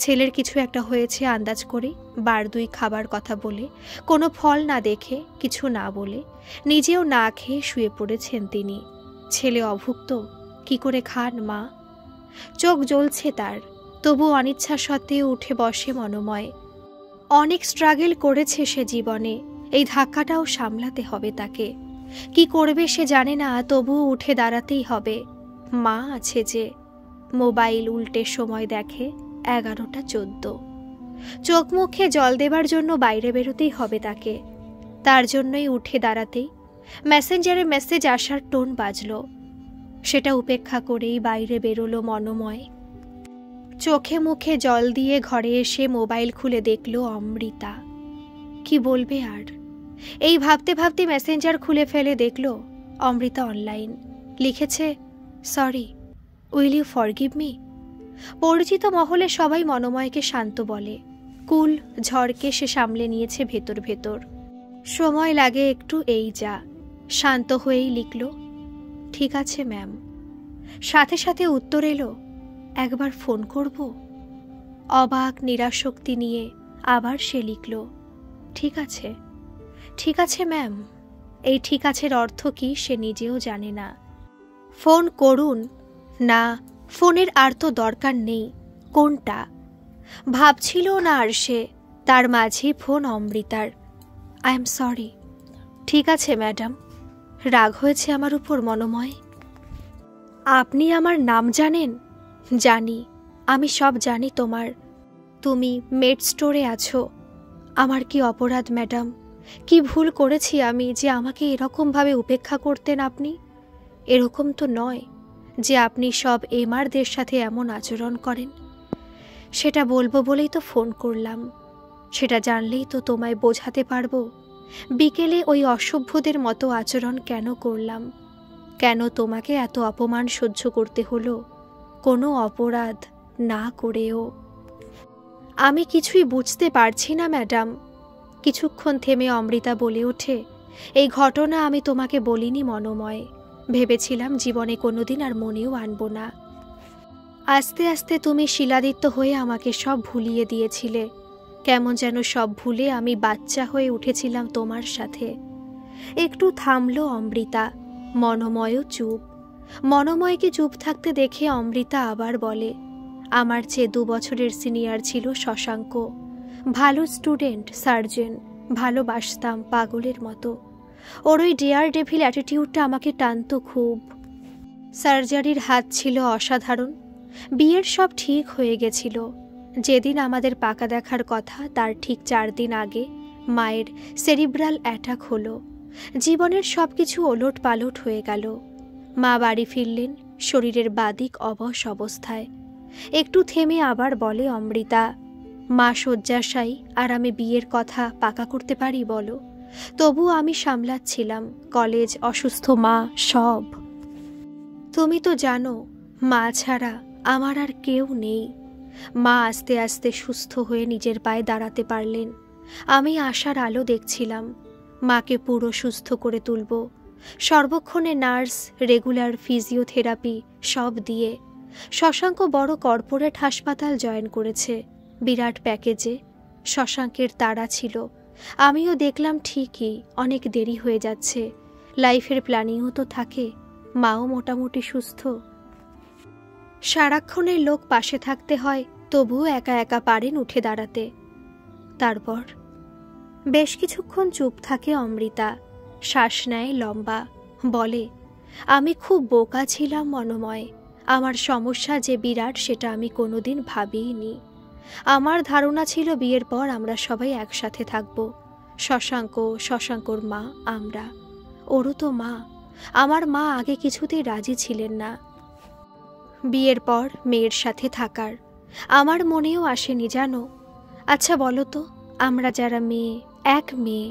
Speaker 1: ছেলের কিছু একটা হয়েছে আন্দাজ করে 2 খাবার কথা বলে, কোনো ফল না দেখে, কিছু না বলে, নিজেও না খেয়ে শুয়ে পড়েছেন তিনি। ছেলে অভুক্ত, কি করে খান মা? চোখ জ্বলছে তার, তবু অনিচ্ছা সত্ত্বেও উঠে বসে মনোময়। অনেক স্ট্রাগল করেছে সে জীবনে, এই ধাক্কাটাও সামলাতে হবে তাকে। কি করবে সে জানে না, তবুও উঠে দাঁড়াতেই হবে। মা আছে যে। মোবাইল উল্টে সময় দেখে 11টা 14। চোখ মুখে জল দেবার জন্য বাইরে বেরোতেই হবে তাকে। তার জন্যই উঠে দাঁড়াতেই মেসেঞ্জারে মেসেজ আসার টোন বাজল। সেটা উপেক্ষা করেই বাইরে বেরোলো মনোময়। চোখে মুখে জল দিয়ে ঘরে এসে মোবাইল খুলে দেখল অমৃতা। কি বলবে আর? এই ভাবতে ভাবতে মেসেঞ্জার খুলে ফেলে দেখল অমৃতা অনলাইন। লিখেছে, sorry, will you forgive me? পরিচিত মহলে সবাই মনোময়কে শান্ত বলে। কুল ঝড়কে সে সামলে নিয়েছে ভেতর ভেতর। সময় লাগে একটু, এই যা। শান্ত হয়েই লিখল, ঠিক আছে ম্যাম। সাথে সাথে উত্তর এলো, একবার ফোন করব? অবাক নিরাশক্তি নিয়ে আবার সে লিখল, ঠিক আছে, ঠিক আছে ম্যাম। এই ঠিক আছের অর্থ কি সে নিজেও জানে না। ফোন করুন না, ফোনের আর তো দরকার নেই। কোনটা ভাবছিল না আর সে। তার মাঝে ফোন অমৃতার। I am sorry. ঠিক আছে ম্যাডাম। রাগ হয়েছে আমার উপর মনোময়? আপনি আমার নাম জানেন? জানি, আমি সব জানি তোমার। তুমি মেড স্টোরে আছো। আমার কি অপরাধ ম্যাডাম? কি ভুল করেছি আমি যে আমাকে এরকমভাবে উপেক্ষা করতেন আপনি? এরকম তো নয় যে আপনি সব এমআরদের সাথে এমন আচরণ করেন। সেটা বলবো বলেই তো ফোন করলাম। সেটা জানলেই তো তোমায় বোঝাতে পারবো বিকেলে ওই অসভ্যদের মতো আচরণ কেন করলাম, কেন তোমাকে এত অপমান সহ্য করতে হলো কোনো অপরাধ না করেও। আমি কিছুই বুঝতে পারছি না ম্যাডাম। কিছুক্ষণ থেমে অমৃতা বলে ওঠে, এই ঘটনা আমি তোমাকে বলিনি মনোময়। ভেবেছিলাম জীবনে কোনোদিন আর মনেও আনবো না। আস্তে আস্তে তুমি শিলাদিত্য হয়ে আমাকে সব ভুলিয়ে দিয়েছিলে। কেমন যেন সব ভুলে আমি বাচ্চা হয়ে উঠেছিলাম তোমার সাথে। একটু থামলো অমৃতা। মনোময়ও চুপ। মনোময়কে চুপ থাকতে দেখে অমৃতা আবার বলে, আমার চেয়ে 2 বছরের সিনিয়র ছিল শশাঙ্ক। ভালো স্টুডেন্ট, সার্জেন, ভালোবাসতাম পাগলের মতো। ওর ওই ডেয়ার ডেভিল অ্যাটিটিউডটা আমাকে টানতো খুব। সার্জারির হাত ছিল অসাধারণ। বিয়ের সব ঠিক হয়ে গেছিল। যেদিন আমাদের পাকা দেখার কথা তার ঠিক 4 দিন আগে মায়ের সেরিব্রাল অ্যাটাক হলো। জীবনের সব কিছু ওলট পালট হয়ে গেল। মা বাড়ি ফিরলেন শরীরের বাদিক অবশ অবস্থায়। একটু থেমে আবার বলে অমৃতা, মা শয্যাশায়ী আর আমি বিয়ের কথা পাকা করতে পারি বলো? তবু আমি সামলাচ্ছিলাম, কলেজ, অসুস্থ মা, সব। তুমি তো জানো মা ছাড়া আমার আর কেউ নেই। মা আস্তে আস্তে সুস্থ হয়ে নিজের পায়ে দাঁড়াতে পারলেন। আমি আশার আলো দেখছিলাম। মাকে পুরো সুস্থ করে তুলব। সর্বক্ষণে নার্স, রেগুলার ফিজিওথেরাপি সব দিয়ে। শশাঙ্ক বড় কর্পোরেট হাসপাতাল জয়েন করেছে, বিরাট প্যাকেজে। শশাঙ্কের তাড়া ছিল। আমিও দেখলাম ঠিকই অনেক দেরি হয়ে যাচ্ছে। লাইফের প্ল্যানিংও তো থাকে। মাও মোটামুটি সুস্থ। সারাক্ষণের লোক পাশে থাকতে হয়, তবুও একা একা পারেন উঠে দাঁড়াতে। তারপর বেশ কিছুক্ষণ চুপ থাকে অমৃতা। শ্বাস নেয় লম্বা, বলে, আমি খুব বোকা ছিলাম মনোময়। আমার সমস্যা যে বিরাট সেটা আমি কোনোদিন ভাবিইনি। আমার ধারণা ছিল বিয়ের পর আমরা সবাই একসাথে থাকব, শশাঙ্ক, শশাঙ্কর মা, আমরা। ওরও তো মা। আমার মা আগে কিছুতেই রাজি ছিলেন না বিয়ের পর মেয়ের সাথে থাকার। আমার মনেও আসেনি জানো। আচ্ছা বলো তো, আমরা যারা মেয়ে, এক মেয়ে,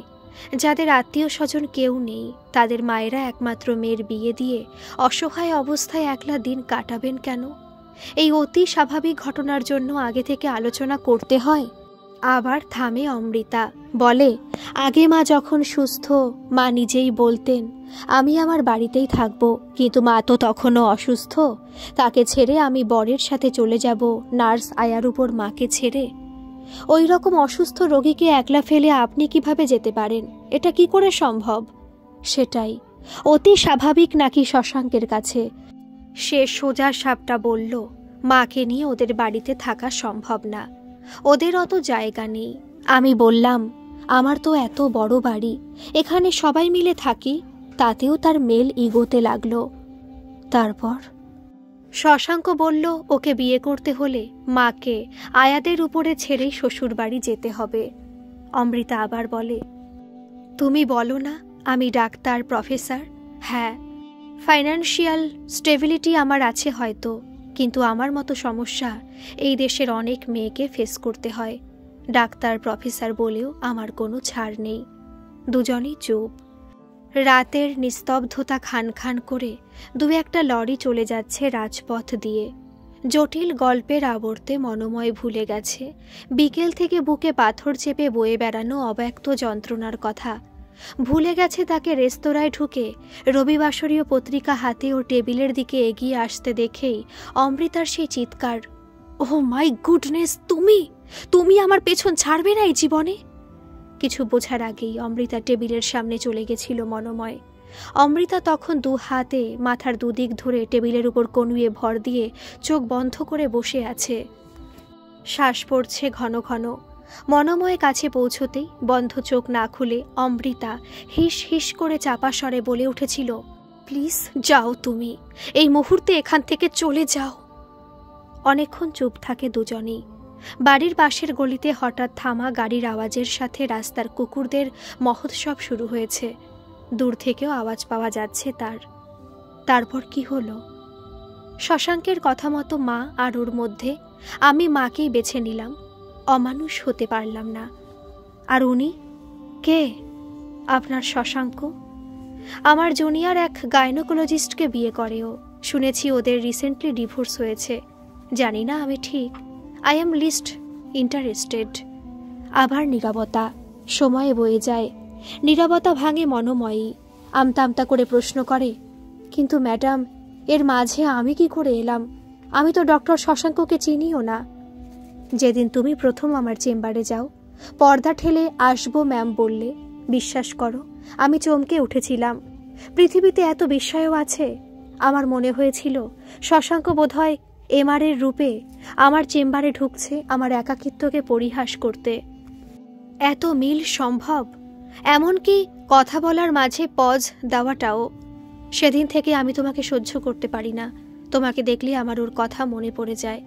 Speaker 1: যাদের আত্মীয় স্বজন কেউ নেই, তাদের মায়েরা একমাত্র মেয়ের বিয়ে দিয়ে অসহায় অবস্থায় একলা দিন কাটাবেন কেন? এই অতি স্বাভাবিক ঘটনার জন্য আগে থেকে আলোচনা করতে হয়। আবার থামে অমৃতা, বলে, আগে মা যখন সুস্থ মা নিজেই বলতেন আমি আমার বাড়িতেই থাকবো, কিন্তু মা তো তখনও অসুস্থ। তাকে ছেড়ে আমি বরের সাথে চলে যাব নার্স আয়ার উপর মাকে ছেড়ে? ওই রকম অসুস্থ রোগীকে একলা ফেলে আপনি কিভাবে যেতে পারেন? এটা কি করে সম্ভব? সেটাই অতি স্বাভাবিক নাকি শশাঙ্কের কাছে? সে সোজা সাপটা বলল, মাকে নিয়ে ওদের বাড়িতে থাকা সম্ভব না, ওদের অত জায়গা নেই। আমি বললাম, আমার তো এত বড় বাড়ি, এখানে সবাই মিলে থাকি। তাতেও তার মেল ইগোতে লাগলো। তারপর শশাঙ্ক বলল, ওকে বিয়ে করতে হলে মাকে আয়াদের উপরে ছেড়েই শ্বশুর বাড়ি যেতে হবে। অমৃতা আবার বলে, তুমি বলো না আমি ডাক্তার, প্রফেসর। হ্যাঁ, ফাইন্যান্সিয়াল স্টেবিলিটি আমার আছে হয়তো, কিন্তু আমার মতো সমস্যা এই দেশের অনেক মেয়েকে ফেস করতে হয়। ডাক্তার, প্রফেসর বলেও আমার কোনো ছাড় নেই। দুজনই চুপ। রাতের নিস্তব্ধতা খান খান করে দু একটা লরি চলে যাচ্ছে রাজপথ দিয়ে। জটিল গল্পের আবর্তে মনোময় ভুলে গেছে বিকেল থেকে বুকে পাথর চেপে বয়ে বেড়ানো অব্যক্ত যন্ত্রণার কথা। ভুলে গেছে তাকে রেস্তোরাঁয় ঢুকে রবিবাসরীয় পত্রিকা হাতে ও টেবিলের দিকে এগিয়ে আসতে দেখেই অমৃতার সেই চিৎকার, ওহ মাই গুডনেস, তুমি আমার পেছন ছাড়বে না এই জীবনে? কিছু বোঝার আগেই অমৃতা টেবিলের সামনে চলে গেছিল মনোময়। অমৃতা তখন দু হাতে মাথার দুদিক ধরে টেবিলের উপর কনুয়ে ভর দিয়ে চোখ বন্ধ করে বসে আছে। শ্বাস পড়ছে ঘন ঘন। মনোময় কাছে পৌঁছতেই বন্ধ চোখ না খুলে অমৃতা হিস হিস করে চাপা স্বরে বলে উঠেছিল, প্লিজ যাও, তুমি এই মুহূর্তে এখান থেকে চলে যাও। অনেকক্ষণ চুপ থাকে দুজনেই। বাড়ির পাশের গলিতে হঠাৎ থামা গাড়ির আওয়াজের সাথে রাস্তার কুকুরদের মহোৎসব শুরু হয়েছে। দূর থেকেও আওয়াজ পাওয়া যাচ্ছে তার। তারপর কি হলো? শশাঙ্কের কথা মতো মা আর ওর মধ্যে আমি মাকেই বেছে নিলাম। অমানুষ হতে পারলাম না। আর উনি কে? আপনার শশাঙ্ক। আমার জুনিয়র এক গাইনোকোলজিস্টকে বিয়ে করে ও। শুনেছি ওদের রিসেন্টলি ডিভোর্স হয়েছে। জানি না আমি ঠিক। I am least interested. আবার নীরবতা। সময়ে বয়ে যায়। নীরবতা ভাঙে মনোময়ী। আমতা আমতা করে প্রশ্ন করে, কিন্তু ম্যাডাম, এর মাঝে আমি কি করে এলাম? আমি তো ডক্টর শশাঙ্ককে চিনিও না। যেদিন তুমি প্রথম আমার চেম্বারে যাও, পর্দা ঠেলে আসবো ম্যাম বললে, বিশ্বাস করো আমি চমকে উঠেছিলাম। পৃথিবীতে এত বিস্ময়ও আছে। আমার মনে হয়েছিল শশাঙ্ক বোধহয় এমআরের রূপে আমার চেম্বারে ঢুকছে আমার একাকিত্বকে পরিহাস করতে। এত মিল সম্ভব, এমনকি কথা বলার মাঝে পজ দেওয়াটাও। সেদিন থেকে আমি তোমাকে সহ্য করতে পারি না। তোমাকে দেখলে আমার ওর কথা মনে পড়ে যায়।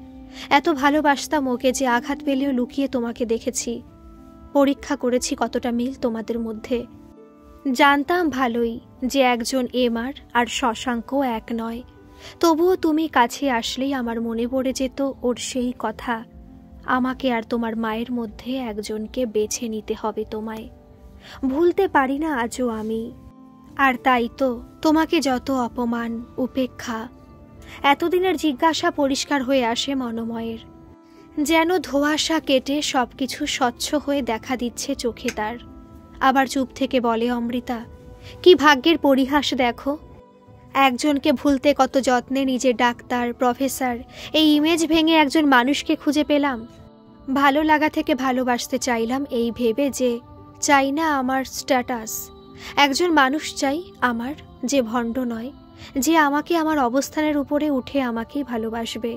Speaker 1: এত ভালোবাসতাম ওকে যে আঘাত পেলেও লুকিয়ে তোমাকে দেখেছি। পরীক্ষা করেছি কতটা মিল তোমাদের মধ্যে। জানতাম ভালোই যে একজন এমআর আর শশাঙ্ক এক নয়। তবুও তুমি কাছে আসলেই আমার মনে পড়ে যেত ওর সেই কথা। আমাকে আর তোমার মায়ের মধ্যে একজনকে বেছে নিতে হবে তোমায়। ভুলতে পারি না আজও আমি। আর তাই তো তোমাকে যত অপমান, উপেক্ষা, এতদিনের জিজ্ঞাসা পরিষ্কার হয়ে আসে মনোময়ের। যেন ধোঁয়াশা কেটে সবকিছু স্বচ্ছ হয়ে দেখা দিচ্ছে চোখে তার। আবার চুপ থেকে বলে অমৃতা, কি ভাগ্যের পরিহাস দেখো। একজনকে ভুলতে কত যত্নে নিজের ডাক্তার, প্রফেসর এই ইমেজ ভেঙে একজন মানুষকে খুঁজে পেলাম। ভালো লাগা থেকে ভালোবাসতে চাইলাম এই ভেবে যে চাই না আমার স্ট্যাটাস। একজন মানুষ চাই আমার, যে ভণ্ড নয়, যে আমাকে আমার অবস্থানের উপরে উঠে আমাকেই ভালোবাসবে,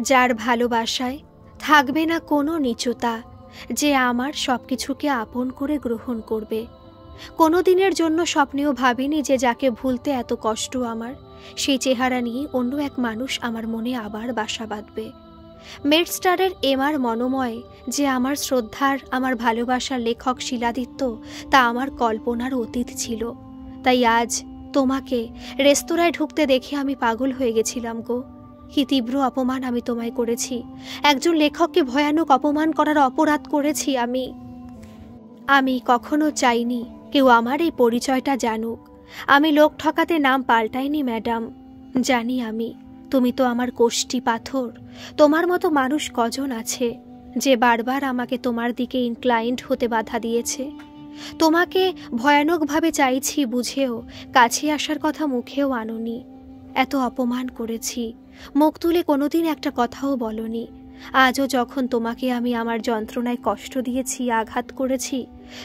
Speaker 1: যার ভালোবাসায় থাকবে না কোনো নিচুতা, যে আমার সবকিছুকে আপন করে গ্রহণ করবে। কোনো দিনের জন্য স্বপ্নেও ভাবিনি যে যাকে ভুলতে এত কষ্ট আমার, সেই চেহারা নিয়ে অন্য এক মানুষ আমার মনে আবার বাসা বাঁধবে। মেডস্টারের এমআর মনোময় যে আমার শ্রদ্ধার, আমার ভালোবাসার লেখক শিলাদিত্য, তা আমার কল্পনার অতীত ছিল। তাই আজ তোমাকে রেস্তোরাঁয় ঢুকতে দেখে আমি পাগল হয়ে গেছিলাম গো। কি তীব্র অপমান আমি তোমায় করেছি, একজন লেখককে ভয়ানক অপমান করার অপরাধ করেছি আমি কখনো চাইনি কেউ আমার এই পরিচয়টা জানুক। আমি লোক ঠকাতে নাম পাল্টাইনি ম্যাডাম। জানি আমি, তুমি তো আমার কোষ্ঠী পাথর। তোমার মতো মানুষ কজন আছে যে বারবার আমাকে তোমার দিকে ইনক্লাইন্ড হতে বাধা দিয়েছে। তোমাকে ভয়ানকভাবে চাইছি বুঝেও কাছে আসার কথা মুখেও আনোনি। এত অপমান করেছি, মুখ তুলে কোনোদিন একটা কথাও বলনি। আজও যখন তোমাকে আমি আমার যন্ত্রণায় কষ্ট দিয়েছি, আঘাত করেছি,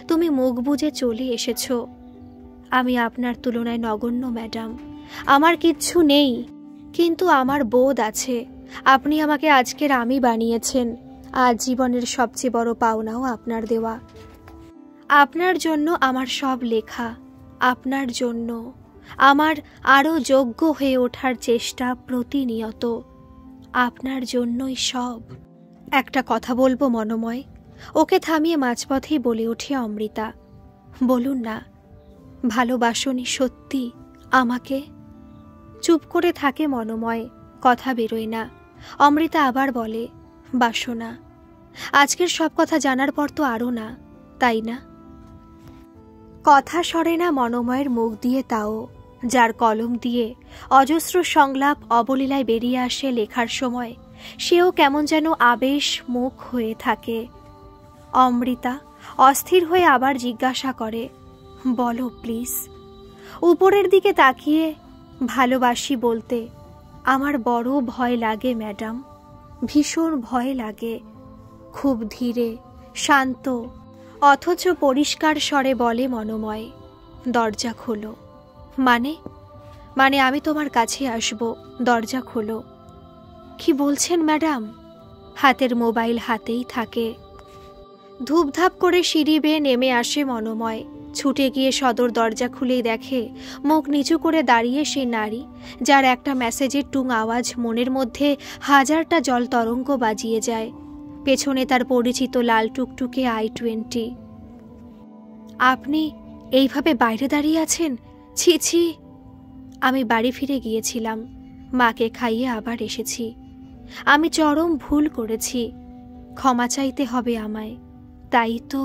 Speaker 1: তুমি মুখ বুজে চলে এসেছো। আমি আপনার তুলনায় নগণ্য ম্যাডাম, আমার কিচ্ছু নেই, কিন্তু আমার বোধ আছে। আপনি আমাকে আজকের আমি বানিয়েছেন। আজ জীবনের সবচেয়ে বড় পাওনাও আপনার দেওয়া। আপনার জন্য আমার সব লেখা, আপনার জন্য আমার আরও যোগ্য হয়ে ওঠার চেষ্টা প্রতিনিয়ত, আপনার জন্যই সব। একটা কথা বলবো মনোময়, ওকে থামিয়ে মাঝপথেই বলে ওঠে অমৃতা। বলুন না, ভালোবাসনি সত্যি আমাকে? চুপ করে থাকে মনোময়, কথা বেরোয় না। অমৃতা আবার বলে, বাসনা। আজকের সব কথা জানার পর তো আরও না, তাই না? কথা সরে না মনোময়ের মুখ দিয়ে, তাও যার কলম দিয়ে অজস্র সংলাপ অবলীলায় বেরিয়ে আসে লেখার সময়, সেও কেমন যেন আবেশ মুখ হয়ে থাকে। অমৃতা অস্থির হয়ে আবার জিজ্ঞাসা করে, বলো প্লিজ। উপরের দিকে তাকিয়ে, ভালোবাসি বলতে আমার বড় ভয় লাগে ম্যাডাম, ভীষণ ভয় লাগে। খুব ধীরে শান্ত অথচ পরিষ্কার স্বরে বলে মনোময়, দরজা খোলো। মানে আমি তোমার কাছে আসব, দরজা খোলো। কি বলছেন ম্যাডাম? হাতের মোবাইল হাতেই থাকে। ধূপধাপ করে সিঁড়ি বেয়ে নেমে আসে মনোময়। ছুটে গিয়ে সদর দরজা খুলেই দেখে মুখ নিচু করে দাঁড়িয়ে সেই নারী, যার একটা মেসেজের টুং আওয়াজ মনের মধ্যে হাজারটা জল তরঙ্গ বাজিয়ে যায়। পেছনে তার পরিচিত লাল টুকটুকে i20। আপনি এইভাবে বাইরে দাঁড়িয়ে আছেন? ছি ছি। আমি বাড়ি ফিরে গিয়েছিলাম, মাকে খাইয়ে আবার এসেছি। আমি চরম ভুল করেছি, ক্ষমা চাইতে হবে আমায়। তাই তো।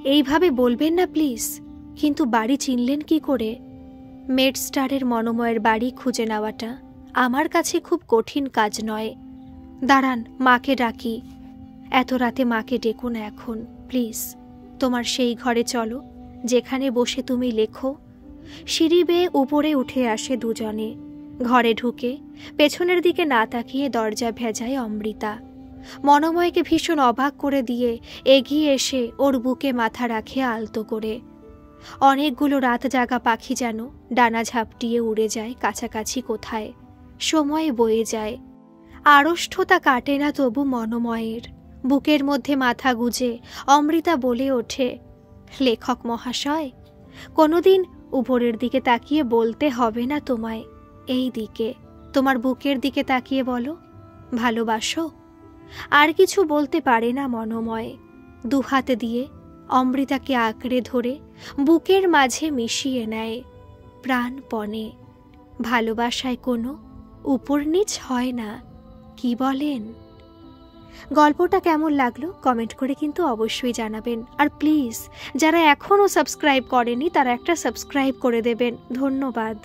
Speaker 1: এইভাবে বলবেন না প্লিজ। কিন্তু বাড়ি চিনলেন কি করে? মেডস্টারের মনোময়ের বাড়ি খুঁজে নেওয়াটা আমার কাছে খুব কঠিন কাজ নয়। দাঁড়ান, মাকে ডাকি। এত রাতে মাকে ডেকো না এখন প্লিজ। তোমার সেই ঘরে চলো যেখানে বসে তুমি লেখো। সিঁড়ি বেয়ে উপরে উঠে আসে দুজনে। ঘরে ঢুকে পেছনের দিকে না তাকিয়ে দরজা ভেজায় অমৃতা। মনোময়কে ভীষণ অবাক করে দিয়ে এগিয়ে এসে ওর বুকে মাথা রাখে আলতো করে। অনেকগুলো রাত জাগা পাখি যেন ডানা ঝাপটিয়ে উড়ে যায় কাছাকাছি কোথায়। সময় বয়ে যায়, আড়ষ্ঠতা কাটে না তবু মনোময়ের। বুকের মধ্যে মাথা গুজে অমৃতা বলে ওঠে, লেখক মহাশয়, কোনোদিন উপরের দিকে তাকিয়ে বলতে হবে না তোমায়। এই দিকে, তোমার বুকের দিকে তাকিয়ে বলো, ভালোবাসো। আর কিছু বলতে পারে না মনোময়। দুহাত দিয়ে অমৃতাকে আঁকড়ে ধরে বুকের মাঝে মিশিয়ে নেয় প্রাণপণে। ভালোবাসায় কোনো উপর নিচ হয় না, কি বলেন? গল্পটা কেমন লাগলো কমেন্ট করে কিন্তু অবশ্যই জানাবেন। আর প্লিজ যারা এখনও সাবস্ক্রাইব করেনি তারা একটা সাবস্ক্রাইব করে দেবেন। ধন্যবাদ।